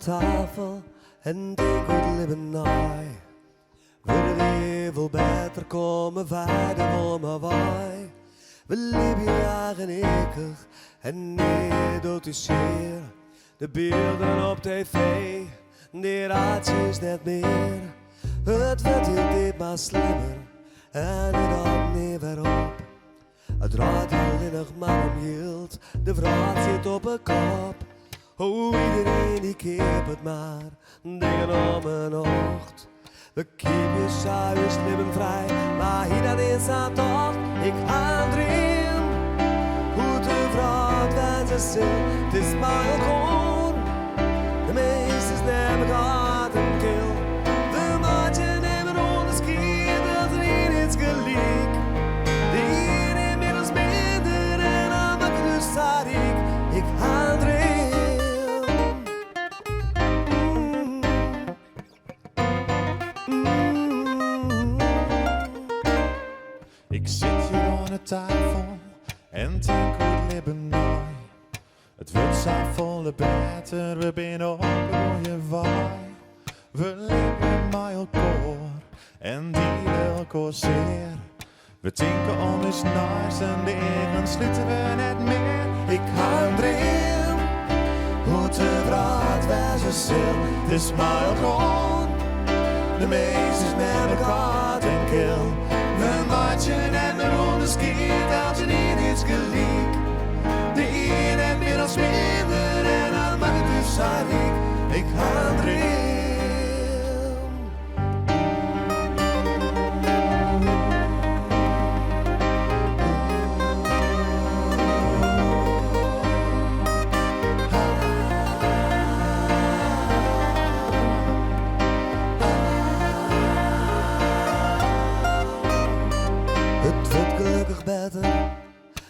tafel en denk goed leven naai. Willen we veel beter komen, verder voor maar wij. We leven jaren ekig en niet doet u zeer. De beelden op tv, die raadjes net meer. Het wordt hier dit maar slimmer en het houdt niet weer op. Het draait alleen nog maar om geld, de vraag zit op een kop. Oh, iedereen die keert het maar, dingen om een ocht. We kennen thuis leven vrij, maar hier dat is aan tocht. Ik aandreem, hoe de vrouw van ze zit, het is maar een gewoon. De meesters nemen gaat een kil, de maatje nemen onderscheid, dat er niet iets gelijk. De hier inmiddels minder en aan mijn knus staat ik aandreem. Ik zit hier aan de tafel en denk goed leven naai. Het wordt zo volle beter, we binnen op een mooie waai. We leven met elkaar en dienen elkaar zeer. We denken om ons naast en de even sluiten we net meer. Ik aandreem, hoe de vraag waar ze zil, het is maar gewoon. De meesters met elkaar en kil. We matchen en de onderscheid, als je niet iets gelijk. De een en meer als minder en dan mag het dus aan ik aandreem.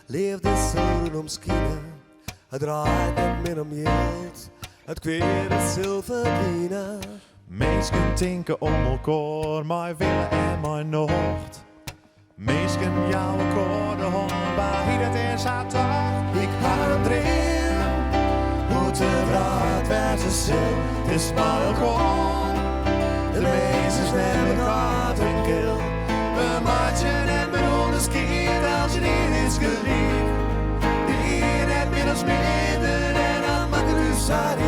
Leefde zo'n omskienen, het draait niet meer om geld, het kweer is zilverdienen. Mensen denken om elkaar, mijn willen en mijn nocht. Mensen jou elkaar de hond, waar hij dat is aan dag. Ik aandreem, hoe de vraag waar ze zil, het is maar gewoon. De meesters nemen elkaar ten kil. We matchen en we onderscheid, als je niet is gelijk. De een heeft middels minder en dan mag het dus aan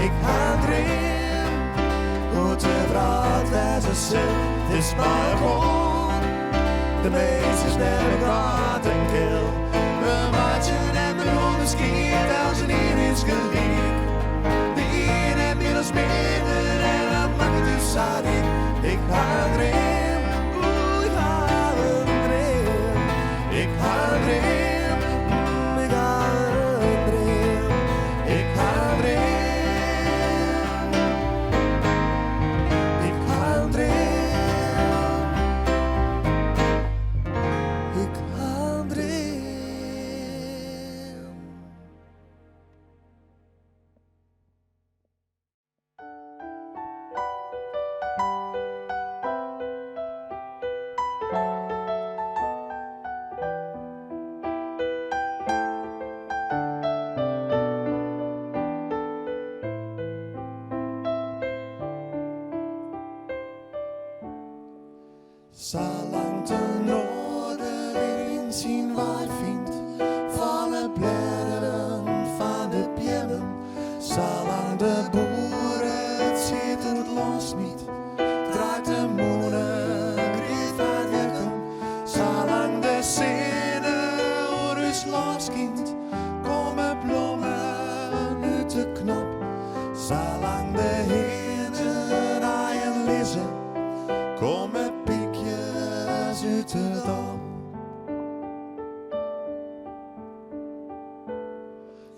ik aandreem. Hoe de vraag waar ze zil, het is maar gewoon. De meesters nemen elkaar ten kil. We matchen en we onderscheid, als je niet is gelijk. De een heeft middels minder en dan mag het dus aan ik aandreem. Ik aandreem, ik aandreem, ik aandreem, ik aandreem, ik aandreem. Zolang de noorden weer in zien waar vindt, vallen bladeren van de bjemmen. Zolang de boeren het ziet het los niet, draait de moeder grief uit werken. Zolang de zinnen oor is loskind, komen bloemen uit de knop. Zolang de heren aaien lissen, komen piekjes uit de dam.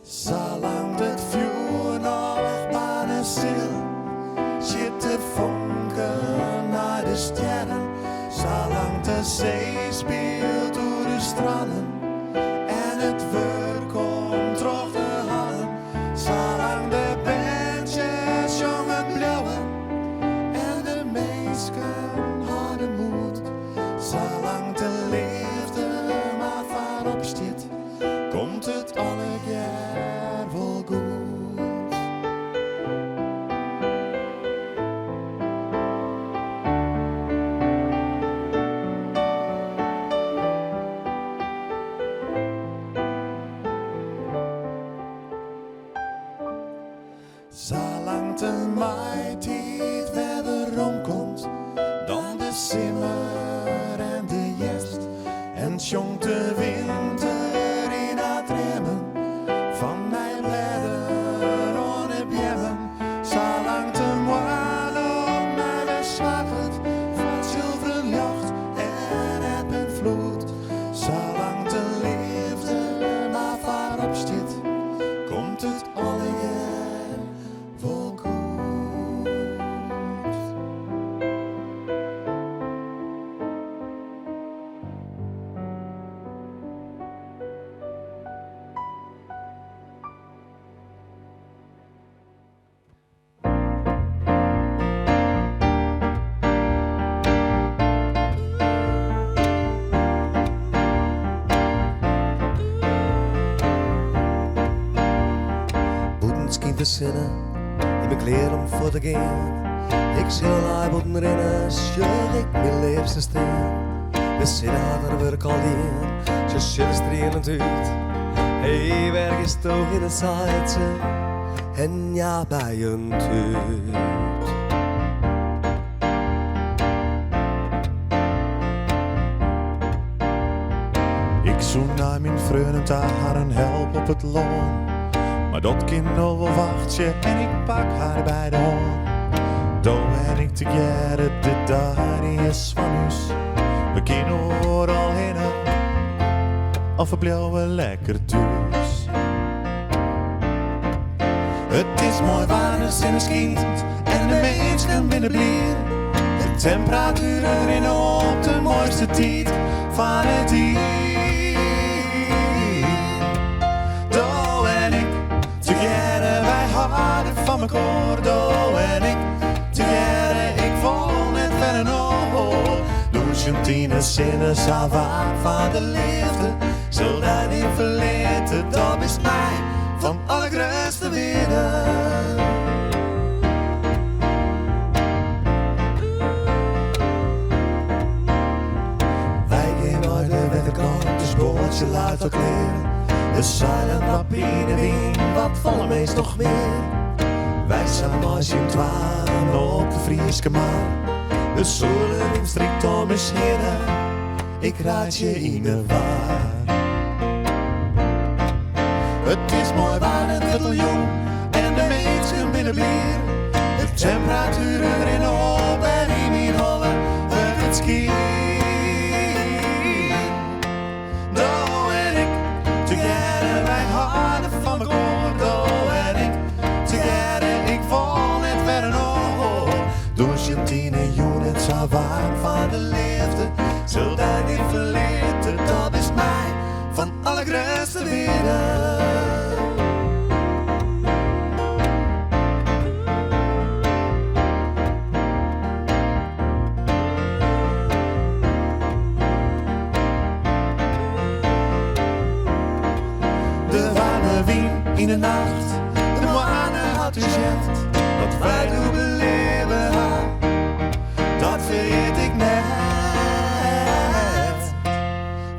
Zolang het vuur nog banen zil, zit de vonken naar de sterren. Zolang de zee speelt door de stranden en het vuur komt terug de hallen. Zolang de bandjes jongen blauwen en de meisken hadden moed. Zolang de liefde maar voorop stiet, komt het alle jaar wel goed. Zolang de maaitijd weer rondkomt, dan de simmer en de jest. En jongt de winter in het remmen van mijn bladeren ohne bjemmen. Zolang de maan op mij wegswakkert van zilveren jacht en eb en vloed. Zolang de liefde maar voorop stiet, komt het alle jaar vol goed. Kind te zinnen in mijn kleren om voor te gaan. Ik zie al moeten rennen, sjuk ik mijn liefste steen. We zitten hadden werk al in, ze schilstrelend uit. Hey, werk is toch in het zaaltje en ja, bij een tuut. Ik zoen naar mijn vrienden, daar haar een help op het loon. Maar dat kind al wel wachtje en ik pak haar bij de hand. Doe en ik together, de dag is van ons. We kunnen al heen, of we blijven lekker thuis. Het is mooi warm, zin is kind en de mensen binnen blier. De temperatuur erin op de mooiste tijd van het jaar. Doe en ik together, wij houden van mekaar. Doe en ik together, ik voel net verder nog. Duizendtien zinnen zo vaak van de liefde, zul daar niet verleten. Dat is mij van allergrootste wereld. Wij gaan uit de wetterkant, dus boordje laat ook leren. De silent papier, de wien, wat vallen meest nog meer. Wij zijn als in twaalf op de Frieske maan. De zolen in strikt om is heren, ik raad je in de waar. Het is mooi waar het wiljoen en de mensen binnen bier. De temperatuur erin op en in mijn holle het ski. Doe en ik together, wij houden van mekaar. Doe en ik together, ik voel net verder nog. Duizendtien joen zo warm van de liefde, zul daar niet verleten. Dat is mij van allergrootste wereld. De warme wien in de nacht, de maan had gezegd dat wij doen beleven gaan. Dat vergeet ik net.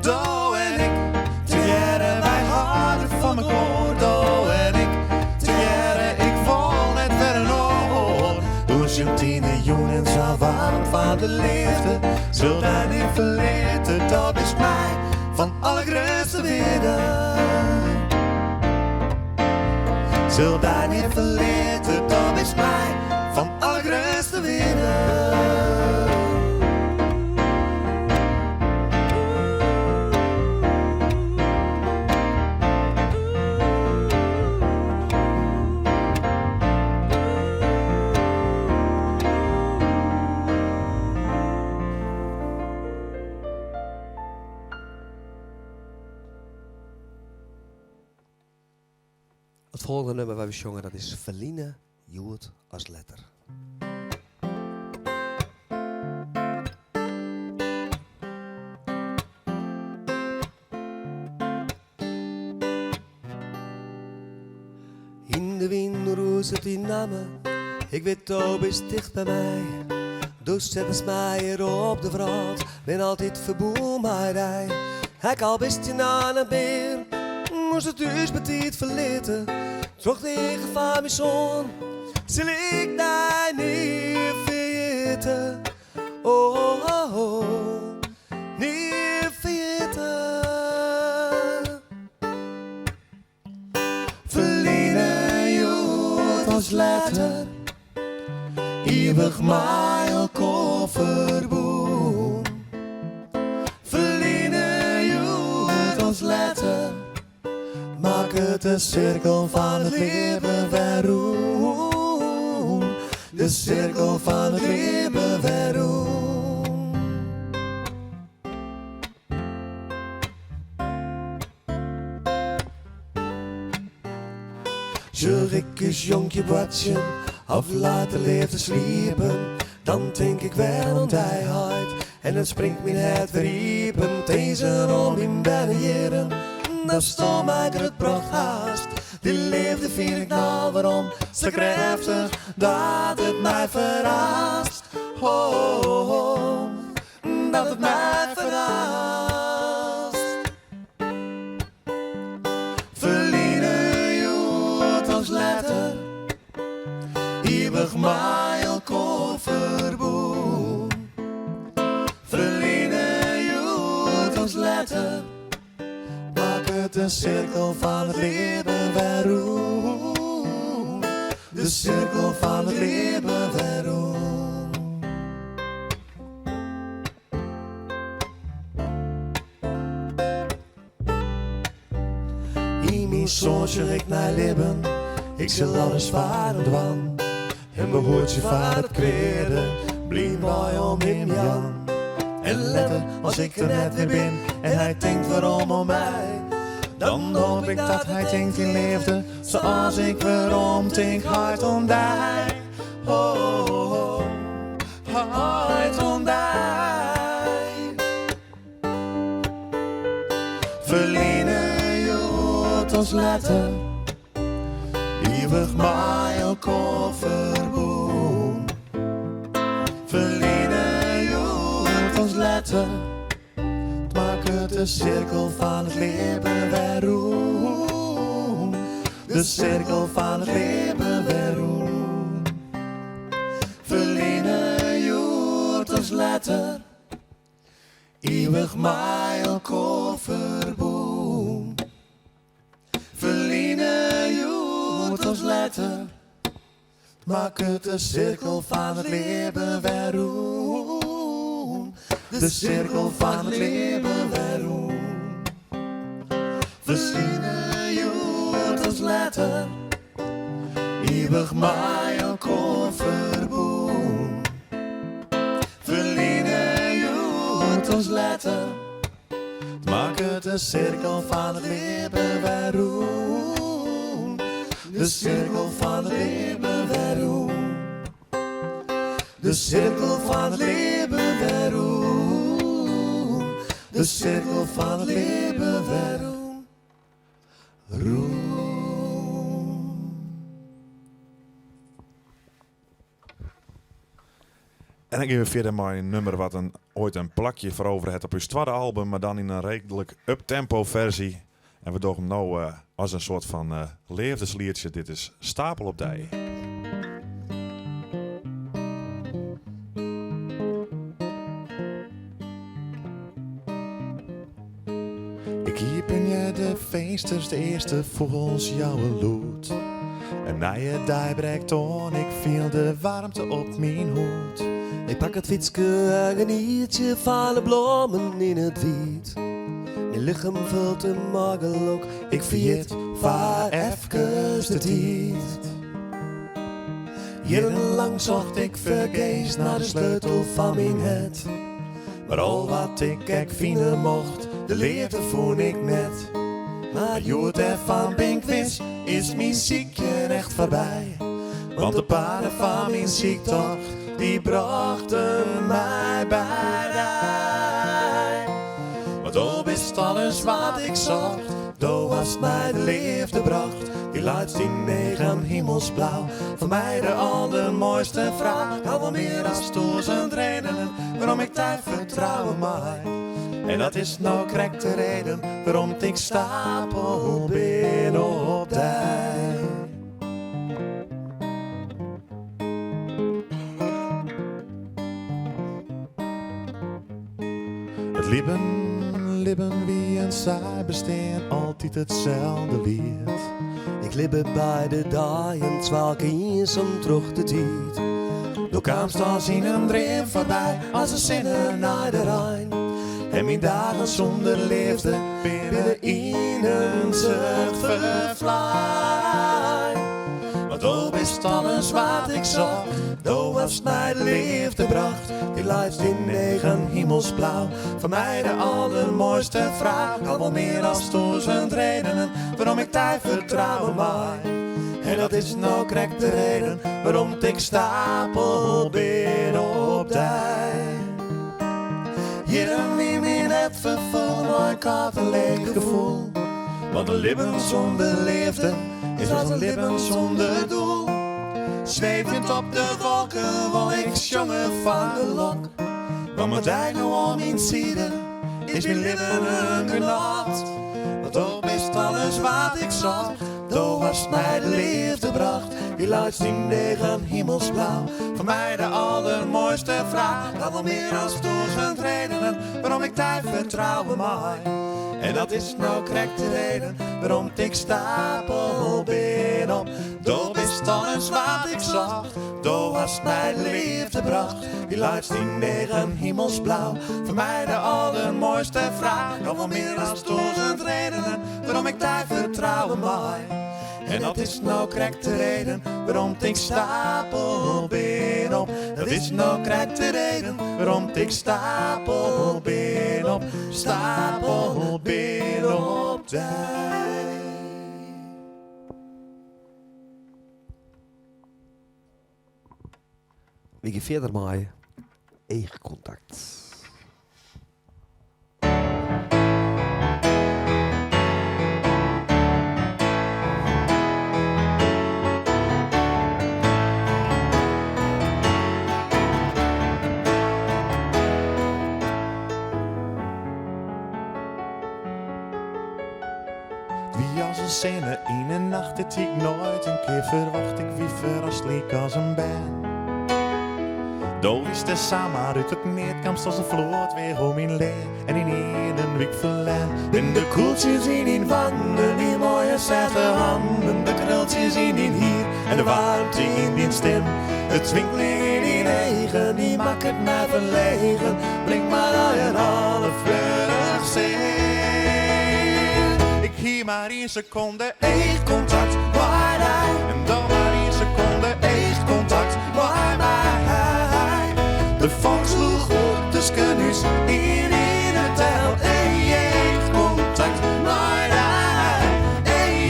Doe en ik together, wij houden van mekaar. Doe en ik together, ik voel net verder nog. Duizendtien joen zo warm van de liefde, zul daar niet verleten. Dat is mij van allergrootste wereld. Zul daar niet verleten, dat is mij van allergrootste wereld. Het volgende nummer waar we zongen, dat is Verline Joert als letter. In de wind roest het in namen, ik weet dat is dicht bij mij. Dus zet eens mij hier op de vraat, ben altijd verboen bij rij. Ik al best je na een beer, moest het dus betiet verleten. Toch tegen van mijn zoon, zal ik daar niet vergeten. Oh, oh, oh, niet vergeten. Verleden jood als letter, eeuwig mij elkaar verboen. Verleden jood als letter, maak het de cirkel van het leven weer rond. De cirkel van het leven weer rond. Zul ik eens jonkje watje of later leefde sliepen, dan denk ik weer aan dijheid en het springt mijn het verriepen. Deze om in binnenjeren, dat stond mij het bracht haast. Die leefde vind ik nou waarom zo krachtig dat het mij verraast. Oh, oh, oh, dat het mij verraast. Verleden jood als letter, eeuwig mij elkaar verboen. Verleden jood als letter, maak het de cirkel van het leven weer rond. De cirkel van het leven weer rond. In mijn zoontje ik naar leven, ik zal alles varen dwan. En behoort je van het kweden, blijf mij om in Jan. En letter als ik er net weer ben en hij denkt waarom om mij, dan hoop ik dat hij denkt in leefde zoals ik waarom denk hard om die. Oh, oh, oh, hard om die. Verleden jood als letter, eeuwig mij elkaar verboen. Verleden jood als letter, maak het de cirkel van het leven weer rond. De cirkel van het leven weer rond. Verleden jood als letter, eeuwig mij elkaar verboen. Verleden jood als letter, maak het de cirkel van het leven weer rond. De cirkel van het leven weer rond. Verleden jood als letter, eeuwig mij elkaar verboen. Verleden jood als letter, maak het de cirkel van het leven weer rond. De cirkel van het leven weer rond. De cirkel van het leven weer rond. De cirkel van het leven weer rond. En dan gaan we verder met een nummer wat ooit een plakje veroverd heeft op uw tweede album, maar dan in een redelijk up-tempo versie. En we doen hem nou als een soort van levensliedje. Dit is Stapel op Dij. Ik hier ben je de feesters, de eerste volgens jouw lood. En na je dij breekt on, ik viel de warmte op mijn hoed. Ik pak het fietske en geniet je van de bloemen in het wiet. Mijn lichaam vult de magelok, ik vergeet vaar even de tijd. Jarenlang zocht ik vergeefs naar de sleutel van mijn het. Maar al wat ik vinden mocht, de leefde voel ik net. Maar jood ervan ben ik wist, is mijn ziekje echt voorbij. Want de paarden van mijn ziektocht, die brachten mij bij die. Want o is alles wat ik zocht, do was mij de liefde bracht. Die luidt die negen hemelsblauw, voor mij de allermooiste vrouw. Nou wel meer als duizend redenen, waarom ik daar vertrouwen mij. En dat is nou correct de reden, waarom ik stapel ben op dij. Libben wie en zij bestaan altijd hetzelfde lied. Ik liep bij de daaien, terwijl ik eens om terug de tijd. Door Kaamstad zien een dreef voorbij, als een zinnen naar de Rijn. En mijn dagen zonder liefde, binnen in een zucht vervlaai. Maar toen wist alles wat ik zag, toen was mijn liefde bracht. Die lijst in negen hemelsblauw, voor mij de allermooiste vrouw. Al wel meer dan 1000 redenen, waarom ik tijd vertrouwen mij. En dat is nou correct de reden, waarom ik stapel ben op dij. Hier wie me net vervul, maar ik had een leeg gevoel. Want een leven zonder liefde is als een leven zonder doel. Zwevend op de wolken, wil ik jongen van de lok. Want met jij nu om mijn zijde, is mijn leven een genot. Want ook is alles wat ik zag, toen was mij de liefde bracht. Die luidt in negen hemelsblauw, voor mij de allermooiste vrouw. Al wel meer dan 1000 redenen, waarom ik tijd vertrouwen mij. En dat is nou correct de reden, waarom ik stapel ben op. Toen wist alles wat ik zag, toen was mij de liefde bracht. Die luidt in negen hemelsblauw, voor mij de allermooiste vrouw. Al wel meer dan 1000 redenen, waarom ik tijd vertrouwen mij. En dat is nou correct de reden, waarom ik stapel ben op. Dat is nou correct de reden, waarom ik stapel ben op. Stapel ben op dij. We gaan verder met eigen contact. Wie als een scène in een nacht, dat ik nooit een keer verwacht. Ik wie verrast leek als een band. Doe is de samen uit het neerkamst als een vloot weer om in leer en in een week verleden. In de koeltjes in wanden, die mooie zette handen, de krultjes in hier en de warmte in die stem. Het twinkeling in die regen, die maakt het mij verlegen. Blink maar al je half fleurig zin. Ik hier maar 1 seconde Echt contact, waar hij, en dan maar 1 seconde echt contact, waar mij. De vonk sloeg op de skunus in het tel. Echt contact, maar hij.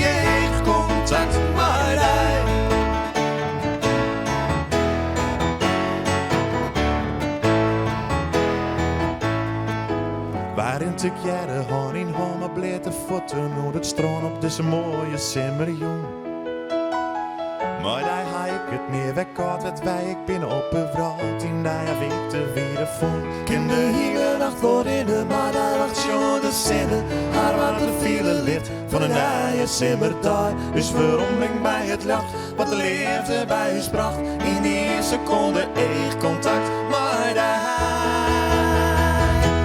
Echt contact, maar hij. waarin te jaren gewoon in homme bleef te voeten hoe het stroon op deze mooie simmerjoen. Maar daar ga ik het meer weg het wij ik binnen op een vrouw in daar week te vieren voel. Kinder hier nacht voor innen, maar daar wacht je de zinnen. Haar water vielen licht van een eigen simmertaai. Dus veromring bij het lacht, wat de liefde bij u bracht. In die 1 seconde echt contact, maar hij.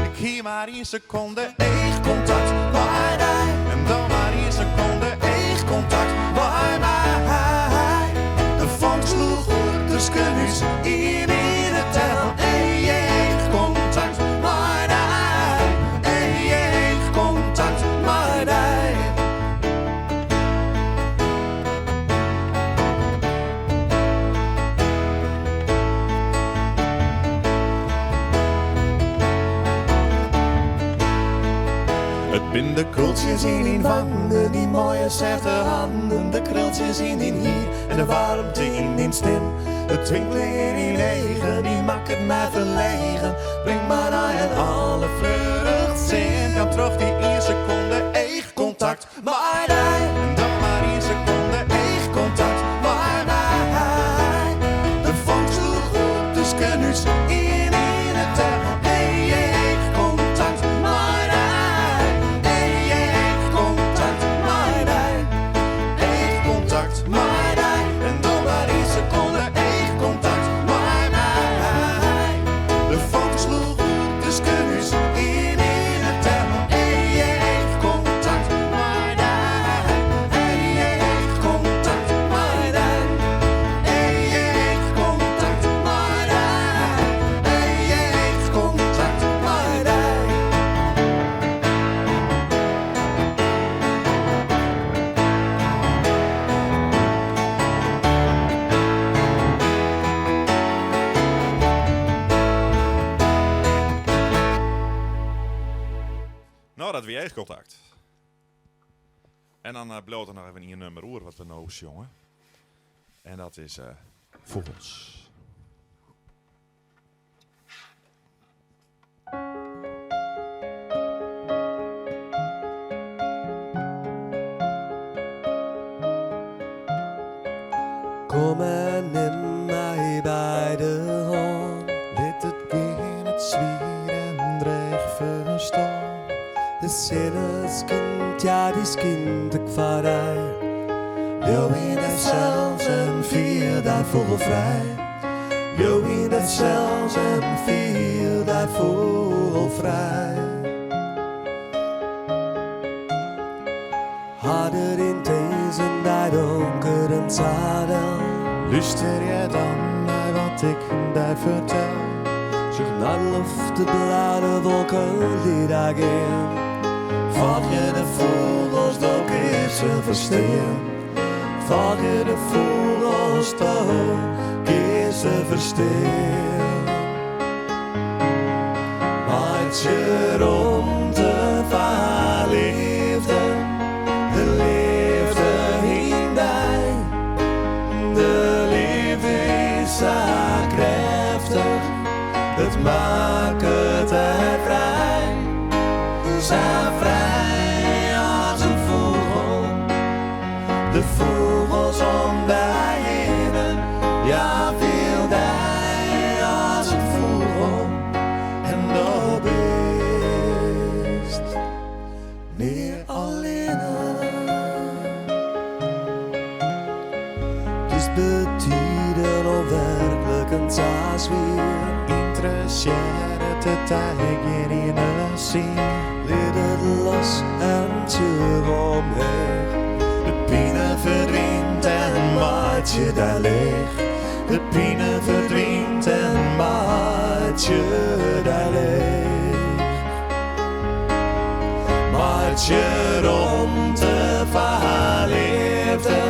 Ik hier maar 1 seconde Echt contact, maar hij. en dan maar 1 seconde Echt contact, maar hij. De vonk sloeg op de skunus in het tel. Echt contact, maar hij. Echt contact, maar hij. Het bin de Krultjes in die wangen, die mooie zette handen, de krultjes in die hier en de warmte in die stem. Het twinkeling in die regen, die maakt het mij verlegen. Breng maar naar een alle fleurig zin. Kan terug die 1 seconde Echt contact, maar hij. en dan maar 1 seconde Echt contact, maar hij. De vonk sloeg op de skunus in het tel. Echt contact, maar hij. Echt contact, maar hij. Echt contact, maar hij. En dan maar 1 seconde echt contact, maar hij. De vonk sloeg op de skunus in Nou, dat weer echt contact. En dan bloot er nog even een nummer oer wat we nou jongen. En dat is Vogels. Kom en neem mij bij de hand. Liet het weer het zwier en dreig verstaan. De zinneskind, ja die skind ik varij. Leeuw in het zelfs en vier daar vogelvrij. Leeuw in het zelfs en vier daar vogelvrij. Harder in deze daar donkere zadel. Luister je dan naar wat ik daar vertel? Zoek naar de lucht, de blauwe wolken die daar gaan. Volg je de vogels, dan kun ze verstaan. Volg je de vogels, dan kun ze verstaan. Maak je rond de verliefde, de liefde in mij. De liefde is zo krachtig, het maakt het er vrij. Zo vrij als een vogel, de vogels om de heen. Ja, veel hij als een vogel en dat is meer alleen. Dus betekent al werkelijk een taas weer. Interesseert het eigenlijk in een zin? Leer het los en tjur omheen. De pine verdwijnt en maakt je daar leeg. De pine verdwijnt en Maakt je daar leeg. maakt je rond de verliefde.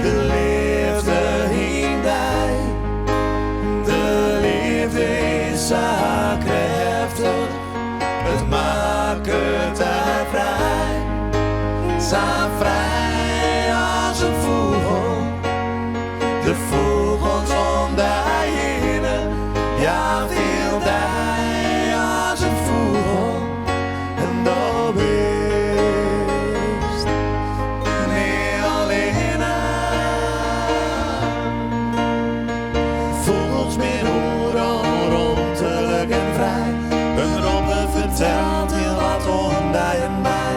De liefde in mij. De liefde is zo krachtig, het maakt het er vrij. Zo vrij als een vogel, de vogels om de heen. Ja, veel hij als een vogel en dat is niet alleen. Vogels met oren rondelijk en vrij. Een robbe vertelt heel wat onder en mij.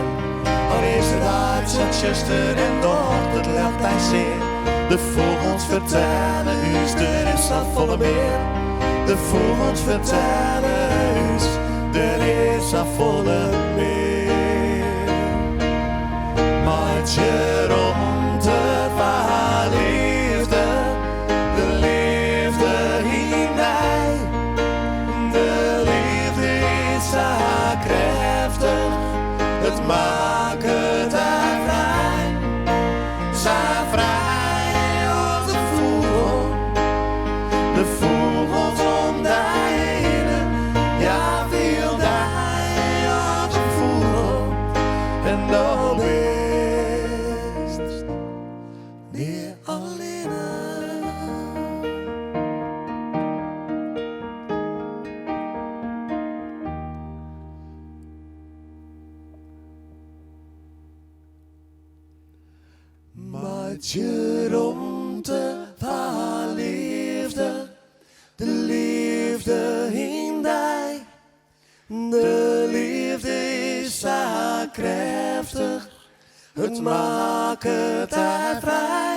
Al is het hart zijn zuster en dochter legt hij zeer. De vogels vertellen us, er is al volle meer. De vogels vertellen us, er is al volle meer. Maakt je rond de verliefde, de liefde in mij. De liefde is zo krachtig, het maakt het er vrij. Zo vrij als een vogel, de vogels om de heen. Ja, wil hij als een vogel en dat is niet alleen. Maakt je rond de verliefde, de liefde in mij. De liefde is zo krachtig, het maakt het er vrij.